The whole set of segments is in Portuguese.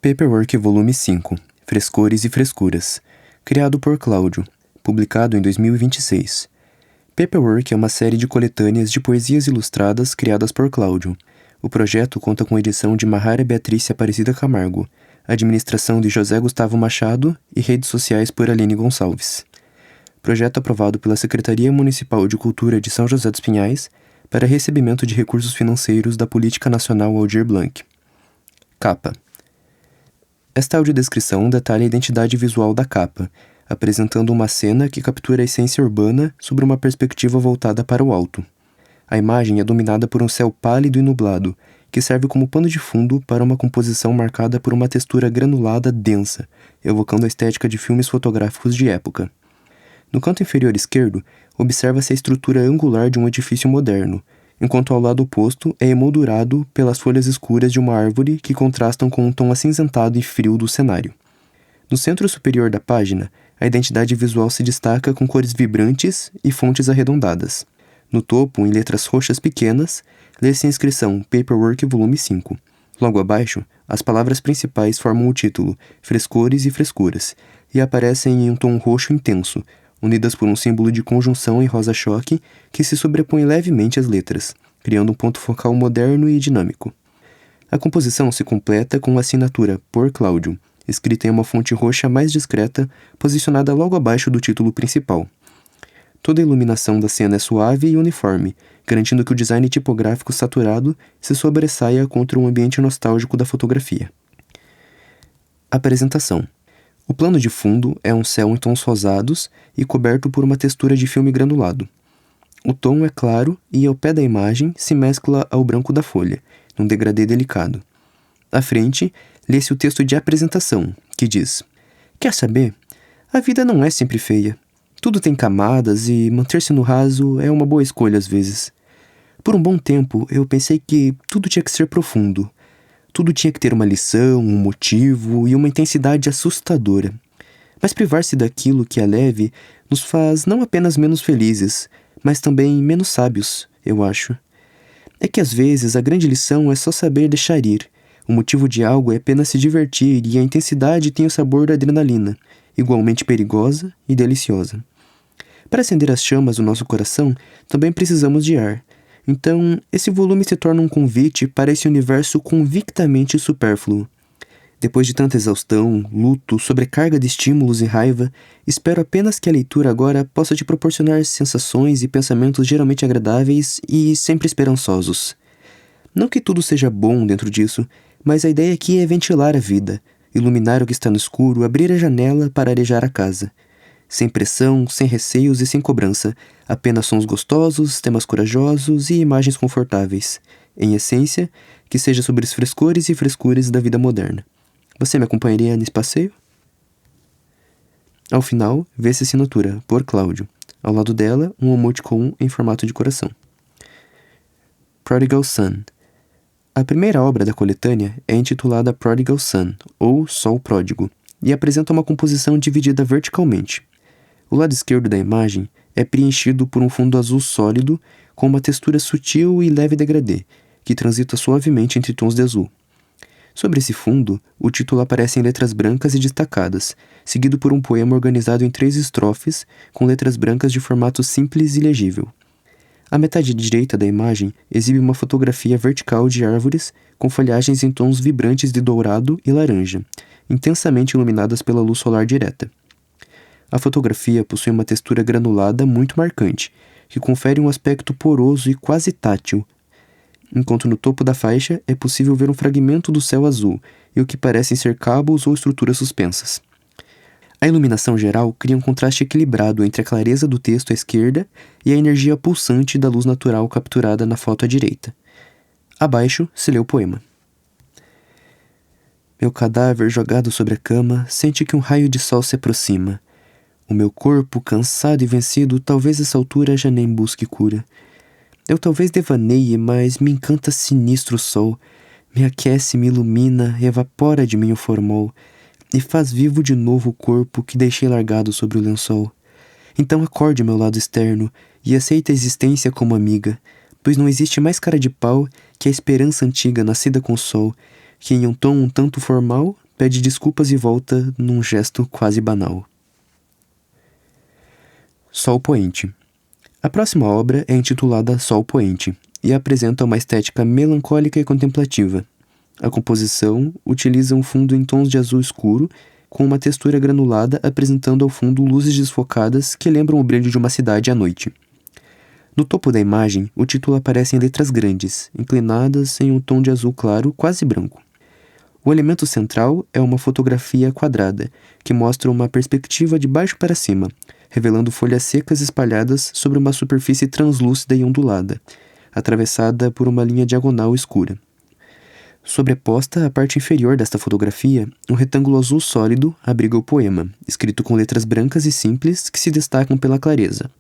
Paperwork Volume 5 Frescores e Frescuras, criado por Cláudio, publicado em 2026. Paperwork é uma série de coletâneas de poesias ilustradas criadas por Cláudio. O projeto conta com edição de Mahara Beatriz Aparecida Camargo, administração de José Gustavo Machado e redes sociais por Aline Gonçalves. Projeto aprovado pela Secretaria Municipal de Cultura de São José dos Pinhais para recebimento de recursos financeiros da Política Nacional Aldir Blanc. Capa. Esta audiodescrição detalha a identidade visual da capa, apresentando uma cena que captura a essência urbana sobre uma perspectiva voltada para o alto. A imagem é dominada por um céu pálido e nublado, que serve como pano de fundo para uma composição marcada por uma textura granulada densa, evocando a estética de filmes fotográficos de época. No canto inferior esquerdo, observa-se a estrutura angular de um edifício moderno, enquanto ao lado oposto é emoldurado pelas folhas escuras de uma árvore que contrastam com um tom acinzentado e frio do cenário. No centro superior da página, a identidade visual se destaca com cores vibrantes e fontes arredondadas. No topo, em letras roxas pequenas, lê-se a inscrição Paperwork Volume 5. Logo abaixo, as palavras principais formam o título Frescores e Frescuras e aparecem em um tom roxo intenso, unidas por um símbolo de conjunção em rosa-choque que se sobrepõe levemente às letras, criando um ponto focal moderno e dinâmico. A composição se completa com a assinatura Por Cláudio, escrita em uma fonte roxa mais discreta, posicionada logo abaixo do título principal. Toda a iluminação da cena é suave e uniforme, garantindo que o design tipográfico saturado se sobressaia contra o ambiente nostálgico da fotografia. Apresentação. O plano de fundo é um céu em tons rosados e coberto por uma textura de filme granulado. O tom é claro e, ao pé da imagem, se mescla ao branco da folha, num degradê delicado. À frente, lê-se o texto de apresentação, que diz: Quer saber? A vida não é sempre feia. Tudo tem camadas e manter-se no raso é uma boa escolha às vezes. Por um bom tempo, eu pensei que tudo tinha que ser profundo. Tudo tinha que ter uma lição, um motivo e uma intensidade assustadora. Mas privar-se daquilo que é leve nos faz não apenas menos felizes, mas também menos sábios, eu acho. É que às vezes a grande lição é só saber deixar ir. O motivo de algo é apenas se divertir e a intensidade tem o sabor da adrenalina, igualmente perigosa e deliciosa. Para acender as chamas do nosso coração, também precisamos de ar. Então, esse volume se torna um convite para esse universo convictamente supérfluo. Depois de tanta exaustão, luto, sobrecarga de estímulos e raiva, espero apenas que a leitura agora possa te proporcionar sensações e pensamentos geralmente agradáveis e sempre esperançosos. Não que tudo seja bom dentro disso, mas a ideia aqui é ventilar a vida, iluminar o que está no escuro, abrir a janela para arejar a casa. Sem pressão, sem receios e sem cobrança, apenas sons gostosos, temas corajosos e imagens confortáveis. Em essência, que seja sobre os frescores e frescuras da vida moderna. Você me acompanharia nesse passeio? Ao final, vê-se a assinatura, por Cláudio. Ao lado dela, um emoticon em formato de coração. Prodigal Son. A primeira obra da coletânea é intitulada Prodigal Son, ou Sol Pródigo, e apresenta uma composição dividida verticalmente. O lado esquerdo da imagem é preenchido por um fundo azul sólido com uma textura sutil e leve degradê, que transita suavemente entre tons de azul. Sobre esse fundo, o título aparece em letras brancas e destacadas, seguido por um poema organizado em 3 estrofes, com letras brancas de formato simples e legível. A metade direita da imagem exibe uma fotografia vertical de árvores com folhagens em tons vibrantes de dourado e laranja, intensamente iluminadas pela luz solar direta. A fotografia possui uma textura granulada muito marcante, que confere um aspecto poroso e quase tátil, enquanto no topo da faixa é possível ver um fragmento do céu azul e o que parecem ser cabos ou estruturas suspensas. A iluminação geral cria um contraste equilibrado entre a clareza do texto à esquerda e a energia pulsante da luz natural capturada na foto à direita. Abaixo se lê o poema. Meu cadáver jogado sobre a cama sente que um raio de sol se aproxima. O meu corpo, cansado e vencido, talvez essa altura já nem busque cura. Eu talvez devaneie, mas me encanta sinistro o sol. Me aquece, me ilumina, evapora de mim o formol e faz vivo de novo o corpo que deixei largado sobre o lençol. Então acorde meu lado externo e aceita a existência como amiga, pois não existe mais cara de pau que a esperança antiga nascida com o sol, que em um tom um tanto formal pede desculpas e volta num gesto quase banal. Sol Poente. A próxima obra é intitulada Sol Poente e apresenta uma estética melancólica e contemplativa. A composição utiliza um fundo em tons de azul escuro, com uma textura granulada apresentando ao fundo luzes desfocadas que lembram o brilho de uma cidade à noite. No topo da imagem, o título aparece em letras grandes, inclinadas em um tom de azul claro, quase branco. O elemento central é uma fotografia quadrada, que mostra uma perspectiva de baixo para cima, revelando folhas secas espalhadas sobre uma superfície translúcida e ondulada, atravessada por uma linha diagonal escura. Sobreposta à parte inferior desta fotografia, um retângulo azul sólido abriga o poema, escrito com letras brancas e simples que se destacam pela clareza.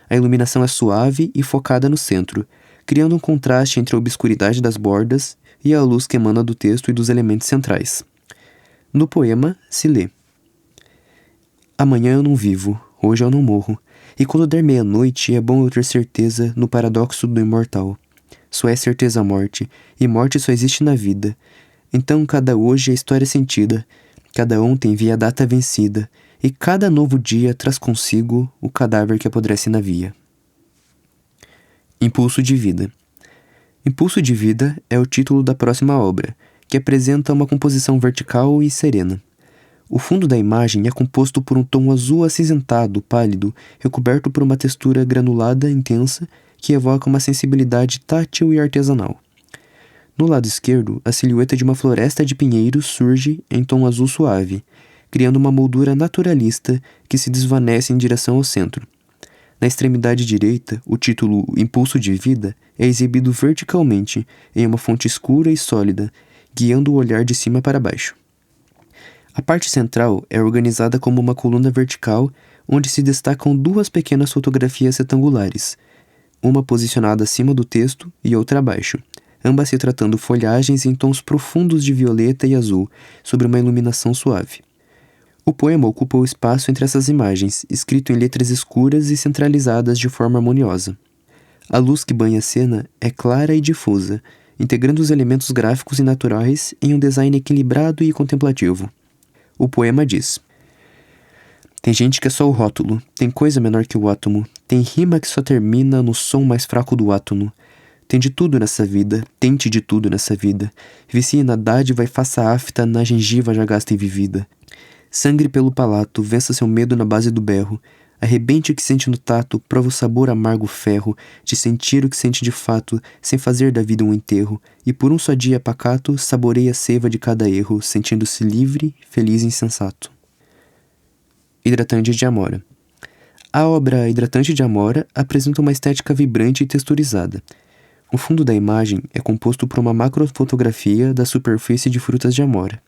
A iluminação é suave e focada no centro, criando um contraste entre a obscuridade das bordas e a luz que emana do texto e dos elementos centrais. No poema se lê: Amanhã eu não vivo, hoje eu não morro, e quando der meia-noite é bom eu ter certeza no paradoxo do imortal. Só é certeza a morte, e morte só existe na vida. Então cada hoje é história sentida, cada ontem via a data vencida, e cada novo dia traz consigo o cadáver que apodrece na via. Impulso de Vida. Impulso de Vida é o título da próxima obra, que apresenta uma composição vertical e serena. O fundo da imagem é composto por um tom azul acinzentado, pálido, recoberto por uma textura granulada intensa que evoca uma sensibilidade tátil e artesanal. No lado esquerdo, a silhueta de uma floresta de pinheiros surge em tom azul suave, criando uma moldura naturalista que se desvanece em direção ao centro. Na extremidade direita, o título Impulso de Vida é exibido verticalmente em uma fonte escura e sólida, guiando o olhar de cima para baixo. A parte central é organizada como uma coluna vertical, onde se destacam duas pequenas fotografias retangulares, uma posicionada acima do texto e outra abaixo, ambas se tratando folhagens em tons profundos de violeta e azul, sobre uma iluminação suave. O poema ocupa o espaço entre essas imagens, escrito em letras escuras e centralizadas de forma harmoniosa. A luz que banha a cena é clara e difusa, integrando os elementos gráficos e naturais em um design equilibrado e contemplativo. O poema diz: Tem gente que é só o rótulo, tem coisa menor que o átomo, tem rima que só termina no som mais fraco do átono. Tem de tudo nessa vida, tente de tudo nessa vida. Vicie na dádiva e faça afta na gengiva já gasta e vivida. Sangre pelo palato, vença seu medo na base do berro. Arrebente o que sente no tato, prova o sabor amargo ferro, de sentir o que sente de fato, sem fazer da vida um enterro, e por um só dia pacato, saboreia a seiva de cada erro, sentindo-se livre, feliz e insensato. Hidratante de Amora. A obra Hidratante de Amora apresenta uma estética vibrante e texturizada. O fundo da imagem é composto por uma macrofotografia da superfície de frutas de amora.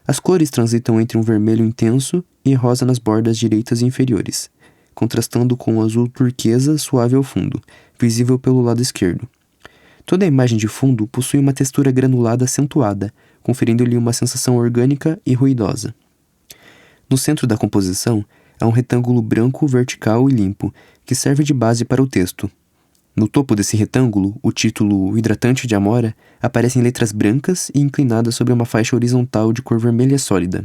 As cores transitam entre um vermelho intenso e rosa nas bordas direitas e inferiores, contrastando com o azul turquesa suave ao fundo, visível pelo lado esquerdo. Toda a imagem de fundo possui uma textura granulada acentuada, conferindo-lhe uma sensação orgânica e ruidosa. No centro da composição, há um retângulo branco, vertical e limpo, que serve de base para o texto. No topo desse retângulo, o título Hidratante de Amora aparece em letras brancas e inclinadas sobre uma faixa horizontal de cor vermelha sólida.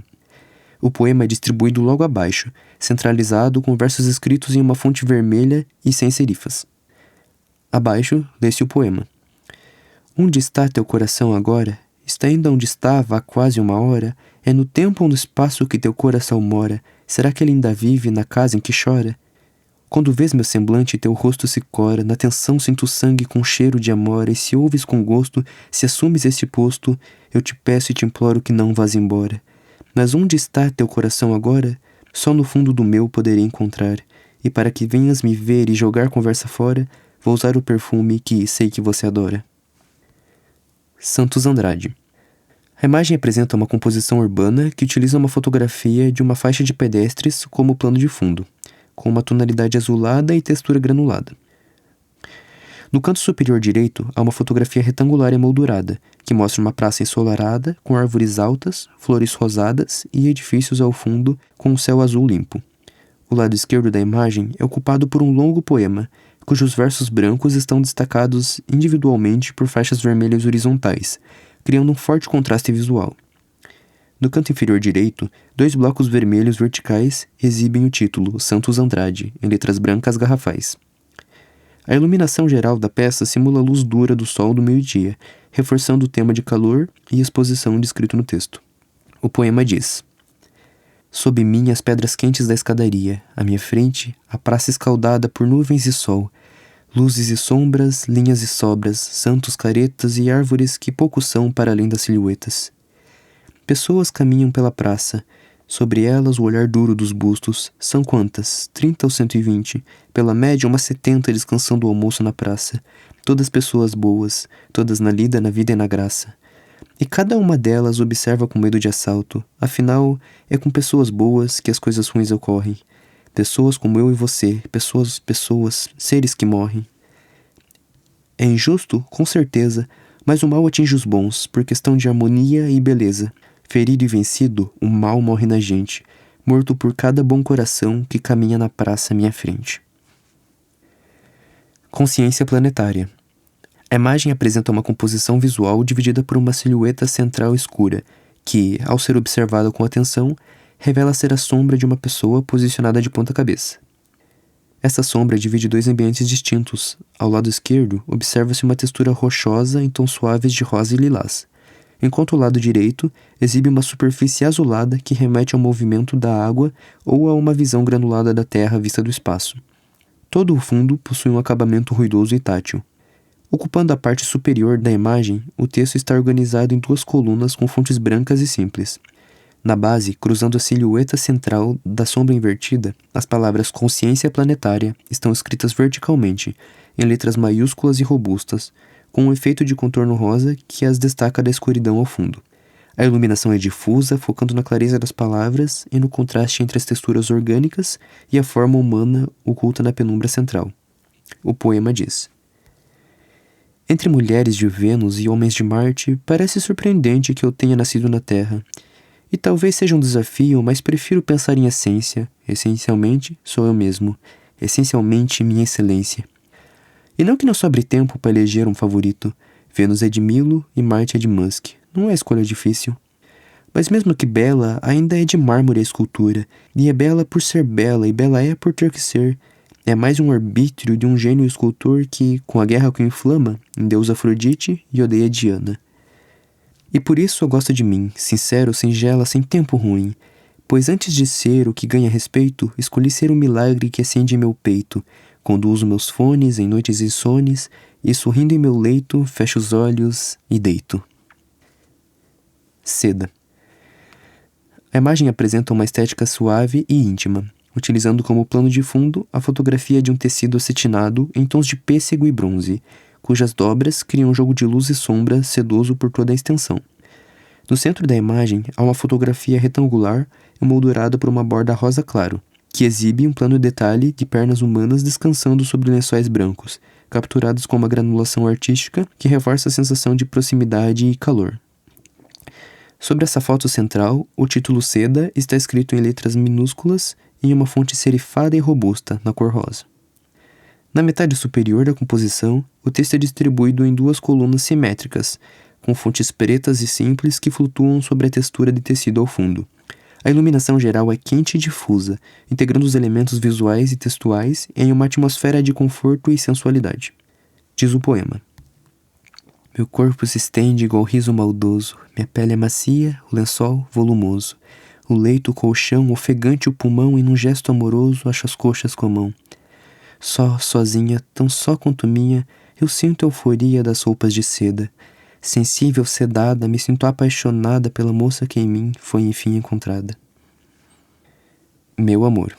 O poema é distribuído logo abaixo, centralizado com versos escritos em uma fonte vermelha e sem serifas. Abaixo, lê-se o poema. Onde está teu coração agora? Está ainda onde estava há quase uma hora? É no tempo ou no espaço que teu coração mora? Será que ele ainda vive na casa em que chora? Quando vês meu semblante, teu rosto se cora, na tensão sinto sangue com cheiro de amora, e se ouves com gosto, se assumes este posto, eu te peço e te imploro que não vás embora. Mas onde está teu coração agora? Só no fundo do meu poderei encontrar, e para que venhas me ver e jogar conversa fora, vou usar o perfume que sei que você adora. Santos Andrade. A imagem apresenta uma composição urbana que utiliza uma fotografia de uma faixa de pedestres como plano de fundo, com uma tonalidade azulada e textura granulada. No canto superior direito, há uma fotografia retangular emoldurada, que mostra uma praça ensolarada, com árvores altas, flores rosadas e edifícios ao fundo com um céu azul limpo. O lado esquerdo da imagem é ocupado por um longo poema, cujos versos brancos estão destacados individualmente por faixas vermelhas horizontais, criando um forte contraste visual. No canto inferior direito, 2 blocos vermelhos verticais exibem o título Santos Andrade, em letras brancas garrafais. A iluminação geral da peça simula a luz dura do sol do meio-dia, reforçando o tema de calor e exposição descrito no texto. O poema diz: sob mim as pedras quentes da escadaria, à minha frente, a praça escaldada por nuvens e sol, luzes e sombras, linhas e sobras, santos caretas e árvores que pouco são para além das silhuetas. Pessoas caminham pela praça, sobre elas o olhar duro dos bustos, são quantas? 30 ou 120, pela média umas 70 descansando o almoço na praça, todas pessoas boas, todas na lida, na vida e na graça. E cada uma delas observa com medo de assalto, afinal, é com pessoas boas que as coisas ruins ocorrem. Pessoas como eu e você, pessoas, seres que morrem. É injusto, com certeza, mas o mal atinge os bons, por questão de harmonia e beleza. Ferido e vencido, o mal morre na gente, morto por cada bom coração que caminha na praça à minha frente. Consciência planetária. A imagem apresenta uma composição visual dividida por uma silhueta central escura, que, ao ser observada com atenção, revela ser a sombra de uma pessoa posicionada de ponta cabeça. Essa sombra divide 2 ambientes distintos. Ao lado esquerdo, observa-se uma textura rochosa em tons suaves de rosa e lilás, enquanto o lado direito exibe uma superfície azulada que remete ao movimento da água ou a uma visão granulada da Terra vista do espaço. Todo o fundo possui um acabamento ruidoso e tátil. Ocupando a parte superior da imagem, o texto está organizado em 2 colunas com fontes brancas e simples. Na base, cruzando a silhueta central da sombra invertida, as palavras consciência planetária estão escritas verticalmente, em letras maiúsculas e robustas, com um efeito de contorno rosa que as destaca da escuridão ao fundo. A iluminação é difusa, focando na clareza das palavras e no contraste entre as texturas orgânicas e a forma humana oculta na penumbra central. O poema diz: entre mulheres de Vênus e homens de Marte, parece surpreendente que eu tenha nascido na Terra. E talvez seja um desafio, mas prefiro pensar em essência. Essencialmente, sou eu mesmo. Essencialmente, minha excelência. E não que não sobre tempo para eleger um favorito. Vênus é de Milo e Marte é de Musk. Não é escolha difícil. Mas mesmo que bela, ainda é de mármore a escultura. E é bela por ser bela, e bela é por ter que ser. É mais um arbítrio de um gênio escultor que, com a guerra que o inflama, endeusa Afrodite e odeia Diana. E por isso eu gosto de mim, sincero, singela, sem tempo ruim. Pois antes de ser o que ganha respeito, escolhi ser o milagre que acende em meu peito. Conduzo meus fones em noites insones e, sorrindo em meu leito, fecho os olhos e deito. Seda. A imagem apresenta uma estética suave e íntima, utilizando como plano de fundo a fotografia de um tecido acetinado em tons de pêssego e bronze, cujas dobras criam um jogo de luz e sombra sedoso por toda a extensão. No centro da imagem há uma fotografia retangular emoldurada por uma borda rosa claro, que exibe um plano detalhe de pernas humanas descansando sobre lençóis brancos, capturados com uma granulação artística que reforça a sensação de proximidade e calor. Sobre essa foto central, o título Seda está escrito em letras minúsculas em uma fonte serifada e robusta, na cor rosa. Na metade superior da composição, o texto é distribuído em 2 colunas simétricas, com fontes pretas e simples que flutuam sobre a textura de tecido ao fundo. A iluminação geral é quente e difusa, integrando os elementos visuais e textuais em uma atmosfera de conforto e sensualidade. Diz o poema: meu corpo se estende igual riso maldoso, minha pele é macia, o lençol volumoso. O leito, o colchão, ofegante o pulmão e num gesto amoroso acho as coxas com a mão. Só, sozinha, tão só quanto minha, eu sinto a euforia das roupas de seda. Sensível, sedada, me sinto apaixonada pela moça que em mim foi enfim encontrada. Meu amor.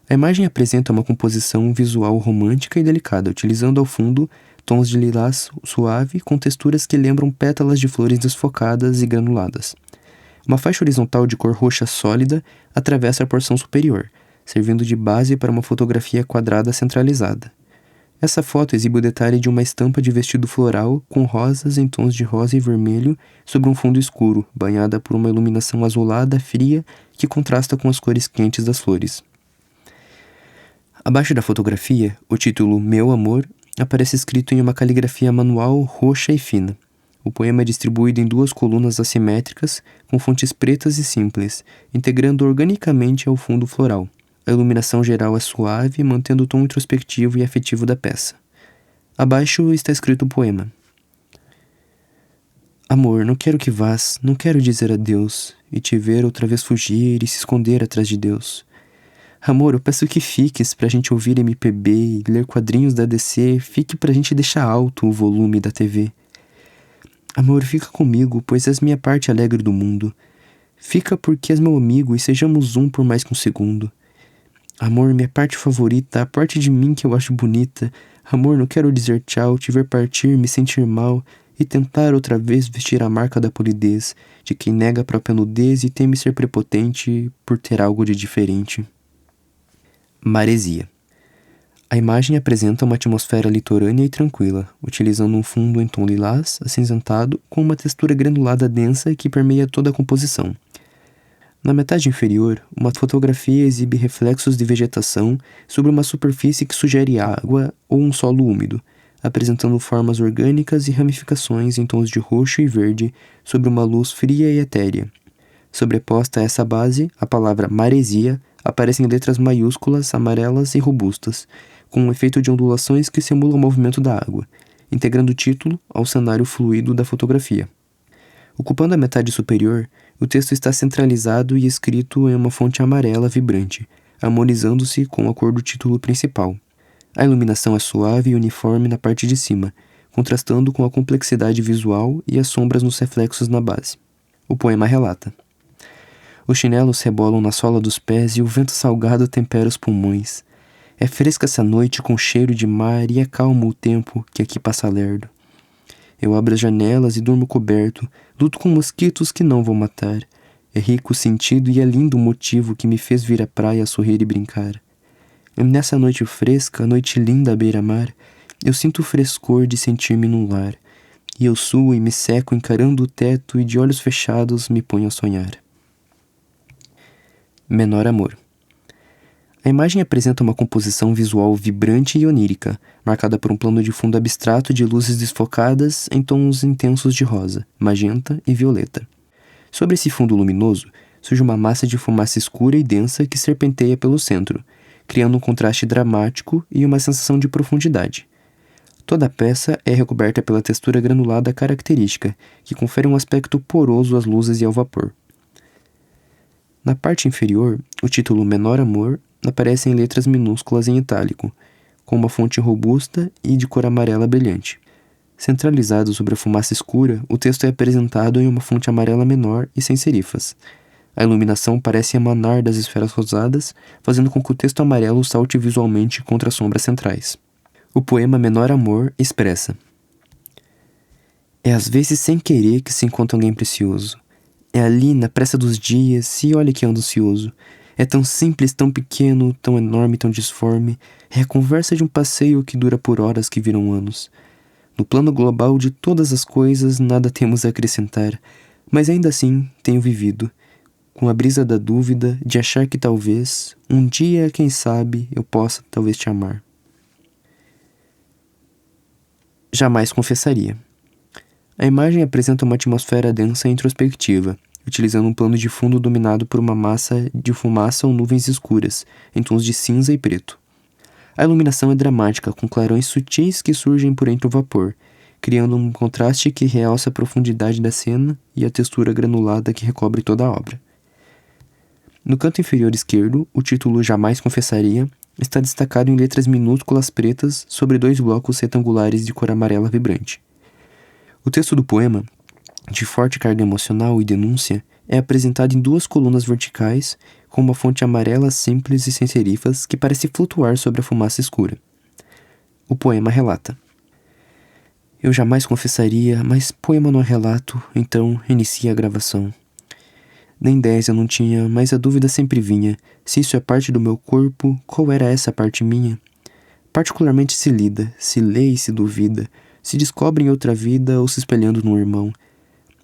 A imagem apresenta uma composição visual romântica e delicada, utilizando ao fundo tons de lilás suave com texturas que lembram pétalas de flores desfocadas e granuladas. Uma faixa horizontal de cor roxa sólida atravessa a porção superior, servindo de base para uma fotografia quadrada centralizada. Essa foto exibe o detalhe de uma estampa de vestido floral com rosas em tons de rosa e vermelho sobre um fundo escuro, banhada por uma iluminação azulada fria que contrasta com as cores quentes das flores. Abaixo da fotografia, o título Meu Amor aparece escrito em uma caligrafia manual roxa e fina. O poema é distribuído em 2 colunas assimétricas, com fontes pretas e simples, integrando organicamente ao fundo floral. A iluminação geral é suave, mantendo o tom introspectivo e afetivo da peça. Abaixo está escrito o poema. Amor, não quero que vás, não quero dizer adeus, e te ver outra vez fugir e se esconder atrás de Deus. Amor, eu peço que fiques pra gente ouvir MPB e ler quadrinhos da DC, fique pra gente deixar alto o volume da TV. Amor, fica comigo, pois és minha parte alegre do mundo. Fica porque és meu amigo e sejamos um por mais que um segundo. Amor, minha parte favorita, a parte de mim que eu acho bonita. Amor, não quero dizer tchau, te ver partir, me sentir mal e tentar outra vez vestir a marca da polidez, de quem nega a própria nudez e teme ser prepotente por ter algo de diferente. Maresia. A imagem apresenta uma atmosfera litorânea e tranquila, utilizando um fundo em tom lilás, acinzentado, com uma textura granulada densa que permeia toda a composição. Na metade inferior, uma fotografia exibe reflexos de vegetação sobre uma superfície que sugere água ou um solo úmido, apresentando formas orgânicas e ramificações em tons de roxo e verde sobre uma luz fria e etérea. Sobreposta a essa base, a palavra maresia aparece em letras maiúsculas, amarelas e robustas, com um efeito de ondulações que simula o movimento da água, integrando o título ao cenário fluido da fotografia. Ocupando a metade superior, o texto está centralizado e escrito em uma fonte amarela vibrante, harmonizando-se com a cor do título principal. A iluminação é suave e uniforme na parte de cima, contrastando com a complexidade visual e as sombras nos reflexos na base. O poema relata: os chinelos rebolam na sola dos pés e o vento salgado tempera os pulmões. É fresca essa noite com cheiro de mar e é calmo o tempo que aqui passa lerdo. Eu abro as janelas e durmo coberto, luto com mosquitos que não vão matar. É rico o sentido e é lindo o motivo que me fez vir à praia sorrir e brincar. E nessa noite fresca, noite linda à beira-mar, eu sinto o frescor de sentir-me num lar. E eu suo e me seco encarando o teto e de olhos fechados me ponho a sonhar. Menor amor. A imagem apresenta uma composição visual vibrante e onírica, marcada por um plano de fundo abstrato de luzes desfocadas em tons intensos de rosa, magenta e violeta. Sobre esse fundo luminoso, surge uma massa de fumaça escura e densa que serpenteia pelo centro, criando um contraste dramático e uma sensação de profundidade. Toda a peça é recoberta pela textura granulada característica, que confere um aspecto poroso às luzes e ao vapor. Na parte inferior, o título Menor Amor aparece em letras minúsculas em itálico, com uma fonte robusta e de cor amarela brilhante. Centralizado sobre a fumaça escura, o texto é apresentado em uma fonte amarela menor e sem serifas. A iluminação parece emanar das esferas rosadas, fazendo com que o texto amarelo salte visualmente contra as sombras centrais. O poema Menor Amor expressa: é às vezes sem querer que se encontra alguém precioso. É ali, na pressa dos dias, e olha que ando ansioso. É tão simples, tão pequeno, tão enorme, tão disforme. É a conversa de um passeio que dura por horas que viram anos. No plano global de todas as coisas, nada temos a acrescentar. Mas ainda assim, tenho vivido, com a brisa da dúvida de achar que talvez, um dia, quem sabe, eu possa talvez te amar. Jamais confessaria. A imagem apresenta uma atmosfera densa e introspectiva, utilizando um plano de fundo dominado por uma massa de fumaça ou nuvens escuras, em tons de cinza e preto. A iluminação é dramática, com clarões sutis que surgem por entre o vapor, criando um contraste que realça a profundidade da cena e a textura granulada que recobre toda a obra. No canto inferior esquerdo, o título Jamais Confessaria está destacado em letras minúsculas pretas sobre 2 blocos retangulares de cor amarela vibrante. O texto do poema, de forte carga emocional e denúncia, é apresentado em 2 colunas verticais, com uma fonte amarela simples e sem serifas que parece flutuar sobre a fumaça escura. O poema relata: eu jamais confessaria, mas poema não é relato, então inicia a gravação. Nem 10 eu não tinha, mas a dúvida sempre vinha, se isso é parte do meu corpo, qual era essa parte minha? Particularmente se lida, se lê e se duvida, se descobre em outra vida ou se espelhando num irmão.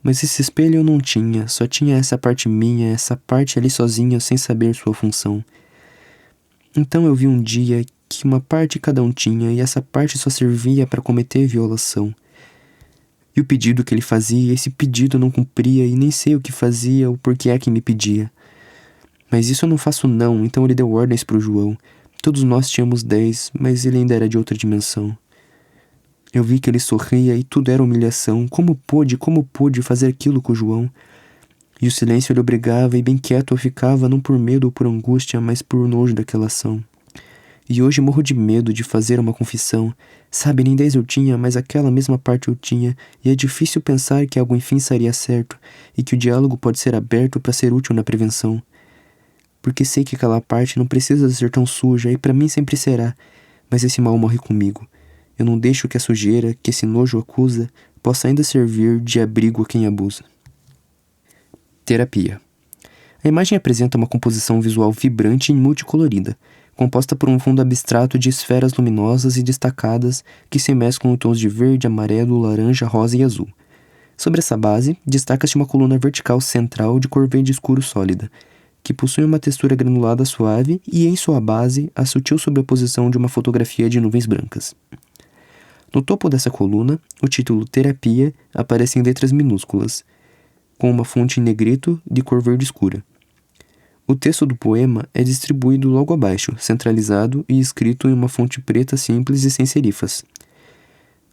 Mas esse espelho eu não tinha, só tinha essa parte minha, essa parte ali sozinha, sem saber sua função. Então eu vi um dia que uma parte cada um tinha, e essa parte só servia para cometer violação. E o pedido que ele fazia, esse pedido eu não cumpria e nem sei o que fazia ou por que é que me pedia. Mas isso eu não faço não, então ele deu ordens pro João. Todos nós tínhamos 10, mas ele ainda era de outra dimensão. Eu vi que ele sorria e tudo era humilhação. Como pôde fazer aquilo com o João? E o silêncio ele obrigava e bem quieto eu ficava, não por medo ou por angústia, mas por nojo daquela ação. E hoje morro de medo de fazer uma confissão. Sabe, nem 10 eu tinha, mas aquela mesma parte eu tinha, e é difícil pensar que algo enfim seria certo, e que o diálogo pode ser aberto para ser útil na prevenção. Porque sei que aquela parte não precisa ser tão suja, e para mim sempre será, mas esse mal morre comigo. Eu não deixo que a sujeira, que esse nojo acusa, possa ainda servir de abrigo a quem abusa. Terapia. A imagem apresenta uma composição visual vibrante e multicolorida, composta por um fundo abstrato de esferas luminosas e destacadas que se mesclam em tons de verde, amarelo, laranja, rosa e azul. Sobre essa base, destaca-se uma coluna vertical central de cor verde escuro sólida, que possui uma textura granulada suave e, em sua base, a sutil sobreposição de uma fotografia de nuvens brancas. No topo dessa coluna, o título Terapia aparece em letras minúsculas, com uma fonte em negrito de cor verde escura. O texto do poema é distribuído logo abaixo, centralizado e escrito em uma fonte preta simples e sem serifas.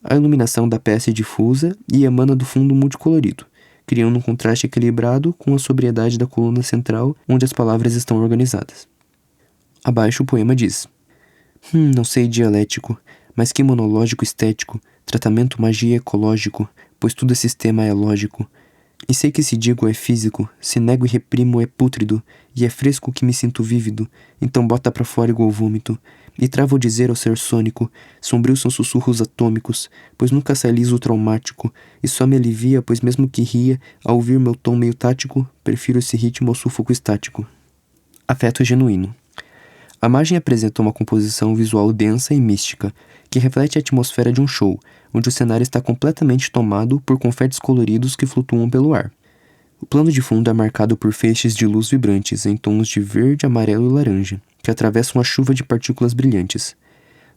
A iluminação da peça é difusa e emana do fundo multicolorido, criando um contraste equilibrado com a sobriedade da coluna central, onde as palavras estão organizadas. Abaixo o poema diz: não sei dialético, mas que monológico estético, tratamento magia ecológico, pois tudo esse sistema é lógico. E sei que se digo é físico, se nego e reprimo é pútrido, e é fresco que me sinto vívido, então bota pra fora igual vômito. E travo dizer ao ser sônico, sombrios são sussurros atômicos, pois nunca sai liso o traumático, e só me alivia, pois mesmo que ria, ao ouvir meu tom meio tático, prefiro esse ritmo ao sufoco estático. Afeto genuíno. A imagem apresenta uma composição visual densa e mística, que reflete a atmosfera de um show, onde o cenário está completamente tomado por confetes coloridos que flutuam pelo ar. O plano de fundo é marcado por feixes de luz vibrantes em tons de verde, amarelo e laranja, que atravessam a chuva de partículas brilhantes.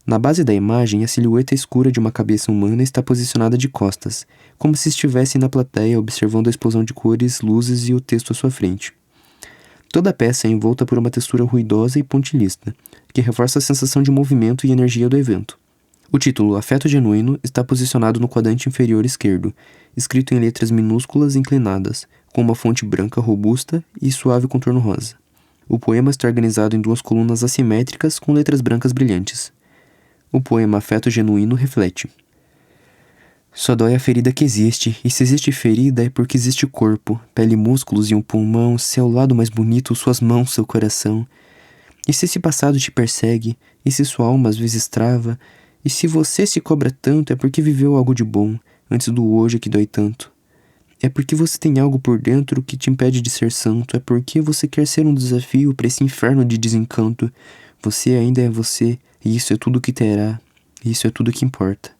Na base da imagem, a silhueta escura de uma cabeça humana está posicionada de costas, como se estivesse na plateia observando a explosão de cores, luzes e o texto à sua frente. Toda a peça é envolta por uma textura ruidosa e pontilhista, que reforça a sensação de movimento e energia do evento. O título Afeto Genuíno está posicionado no quadrante inferior esquerdo, escrito em letras minúsculas inclinadas, com uma fonte branca robusta e suave contorno rosa. O poema está organizado em 2 colunas assimétricas com letras brancas brilhantes. O poema Afeto Genuíno reflete: só dói a ferida que existe, e se existe ferida é porque existe corpo, pele, músculos e um pulmão, se é o lado mais bonito, suas mãos, seu coração. E se esse passado te persegue, e se sua alma às vezes trava, e se você se cobra tanto é porque viveu algo de bom, antes do hoje que dói tanto. É porque você tem algo por dentro que te impede de ser santo, é porque você quer ser um desafio para esse inferno de desencanto. Você ainda é você, e isso é tudo que terá, e isso é tudo que importa.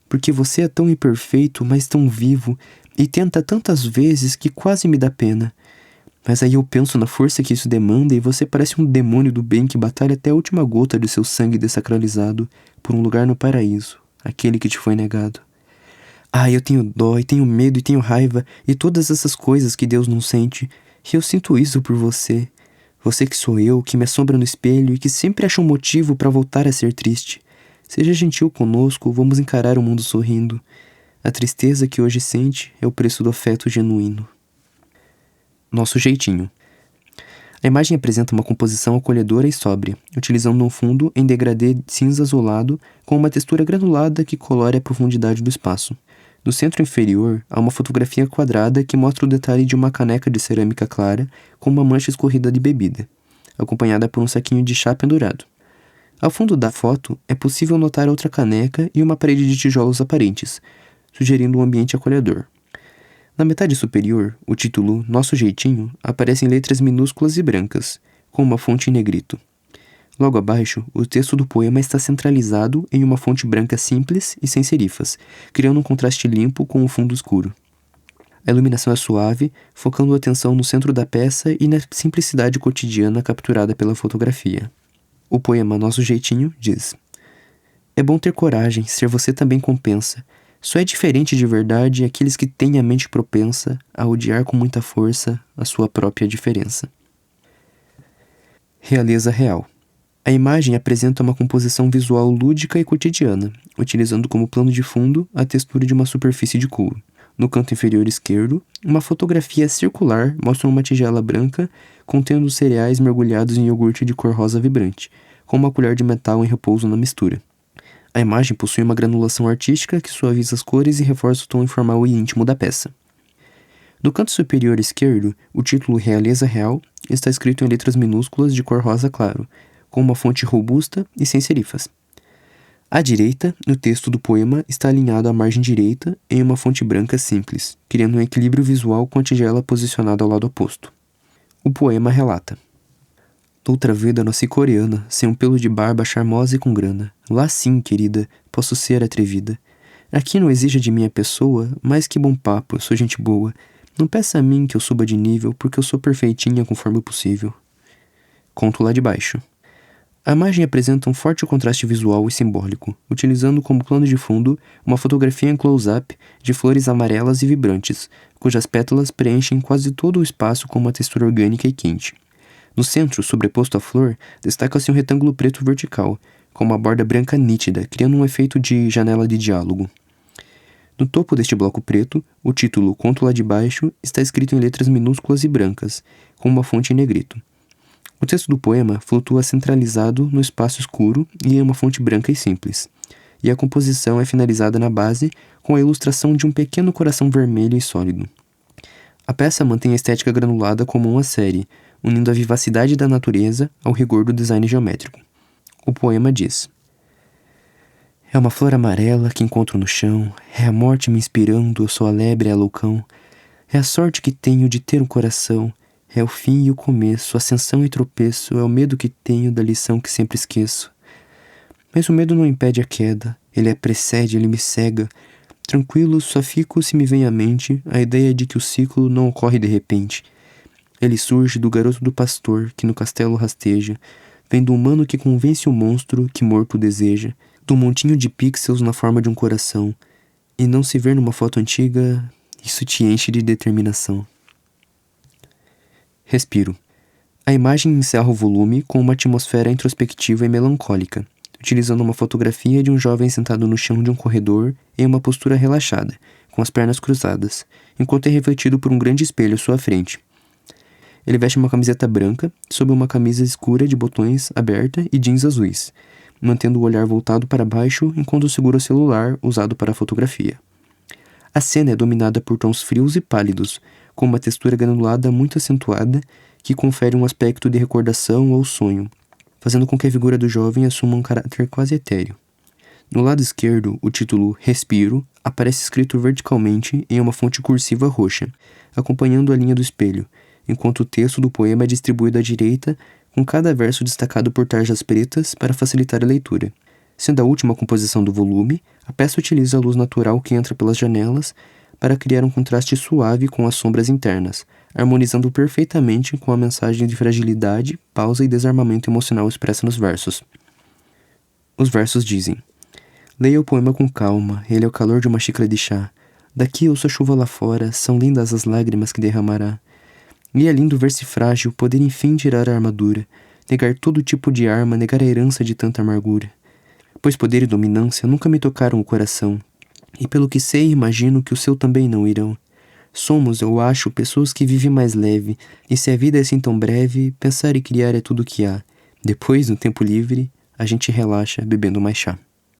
Porque você é tão imperfeito, mas tão vivo, e tenta tantas vezes que quase me dá pena. Mas aí eu penso na força que isso demanda e você parece um demônio do bem que batalha até a última gota de seu sangue dessacralizado por um lugar no paraíso, aquele que te foi negado. Eu tenho dó, e tenho medo, e tenho raiva, e todas essas coisas que Deus não sente, e eu sinto isso por você. Você que sou eu, que me assombra no espelho e que sempre acha um motivo para voltar a ser triste. Seja gentil conosco, vamos encarar o mundo sorrindo. A tristeza que hoje sente é o preço do afeto genuíno. Nosso jeitinho. A imagem apresenta uma composição acolhedora e sóbria, utilizando um fundo em degradê cinza azulado com uma textura granulada que colore a profundidade do espaço. No centro inferior, há uma fotografia quadrada que mostra o detalhe de uma caneca de cerâmica clara com uma mancha escorrida de bebida, acompanhada por um saquinho de chá pendurado. Ao fundo da foto, é possível notar outra caneca e uma parede de tijolos aparentes, sugerindo um ambiente acolhedor. Na metade superior, o título Nosso Jeitinho aparece em letras minúsculas e brancas, com uma fonte em negrito. Logo abaixo, o texto do poema está centralizado em uma fonte branca simples e sem serifas, criando um contraste limpo com o fundo escuro. A iluminação é suave, focando a atenção no centro da peça e na simplicidade cotidiana capturada pela fotografia. O poema Nosso Jeitinho diz: é bom ter coragem, ser você também compensa. Só é diferente de verdade aqueles que têm a mente propensa a odiar com muita força a sua própria diferença. Realeza real. A imagem apresenta uma composição visual lúdica e cotidiana, utilizando como plano de fundo a textura de uma superfície de couro. No canto inferior esquerdo, uma fotografia circular mostra uma tigela branca contendo cereais mergulhados em iogurte de cor rosa vibrante, com uma colher de metal em repouso na mistura. A imagem possui uma granulação artística que suaviza as cores e reforça o tom informal e íntimo da peça. No canto superior esquerdo, o título Realeza Real está escrito em letras minúsculas de cor rosa claro, com uma fonte robusta e sem serifas. À direita, o texto do poema está alinhado à margem direita em uma fonte branca simples, criando um equilíbrio visual com a tigela posicionada ao lado oposto. O poema relata: Outra vida nasci coreana, sem um pelo de barba charmosa e com grana. Lá sim, querida, posso ser atrevida. Aqui não exija de mim a pessoa, mas que bom papo, eu sou gente boa. Não peça a mim que eu suba de nível, porque eu sou perfeitinha conforme o possível. Conto lá de baixo. A imagem apresenta um forte contraste visual e simbólico, utilizando como plano de fundo uma fotografia em close-up de flores amarelas e vibrantes, cujas pétalas preenchem quase todo o espaço com uma textura orgânica e quente. No centro, sobreposto à flor, destaca-se um retângulo preto vertical, com uma borda branca nítida, criando um efeito de janela de diálogo. No topo deste bloco preto, o título Conto lá de baixo está escrito em letras minúsculas e brancas, com uma fonte em negrito. O texto do poema flutua centralizado no espaço escuro e em uma fonte branca e simples, e a composição é finalizada na base com a ilustração de um pequeno coração vermelho e sólido. A peça mantém a estética granulada como uma série, unindo a vivacidade da natureza ao rigor do design geométrico. O poema diz: É uma flor amarela que encontro no chão, é a morte me inspirando, eu sou a lebre e a loucão, é a sorte que tenho de ter um coração, é o fim e o começo, ascensão e tropeço, é o medo que tenho da lição que sempre esqueço. Mas o medo não impede a queda, ele precede, ele me cega. Tranquilo, só fico se me vem à mente a ideia de que o ciclo não ocorre de repente. Ele surge do garoto do pastor que no castelo rasteja, vem do humano que convence o monstro que morto deseja, do montinho de pixels na forma de um coração, e não se ver numa foto antiga, isso te enche de determinação. Respiro. A imagem encerra o volume com uma atmosfera introspectiva e melancólica, utilizando uma fotografia de um jovem sentado no chão de um corredor em uma postura relaxada, com as pernas cruzadas, enquanto é refletido por um grande espelho à sua frente. Ele veste uma camiseta branca, sob uma camisa escura de botões aberta e jeans azuis, mantendo o olhar voltado para baixo enquanto segura o celular usado para a fotografia. A cena é dominada por tons frios e pálidos, com uma textura granulada muito acentuada que confere um aspecto de recordação ou sonho, fazendo com que a figura do jovem assuma um caráter quase etéreo. No lado esquerdo, o título Respiro aparece escrito verticalmente em uma fonte cursiva roxa, acompanhando a linha do espelho, enquanto o texto do poema é distribuído à direita, com cada verso destacado por tarjas pretas para facilitar a leitura. Sendo a última composição do volume, a peça utiliza a luz natural que entra pelas janelas para criar um contraste suave com as sombras internas, harmonizando perfeitamente com a mensagem de fragilidade, pausa e desarmamento emocional expressa nos versos. Os versos dizem: Leia o poema com calma, ele é o calor de uma xícara de chá. Daqui ouço a chuva lá fora, são lindas as lágrimas que derramará. E é lindo ver-se frágil, poder enfim tirar a armadura, negar todo tipo de arma, negar a herança de tanta amargura. Pois poder e dominância nunca me tocaram o coração, e pelo que sei imagino que o seu também não irão. Somos, eu acho, pessoas que vivem mais leve, e se a vida é assim tão breve, pensar e criar é tudo o que há. Depois, no tempo livre, a gente relaxa bebendo mais chá.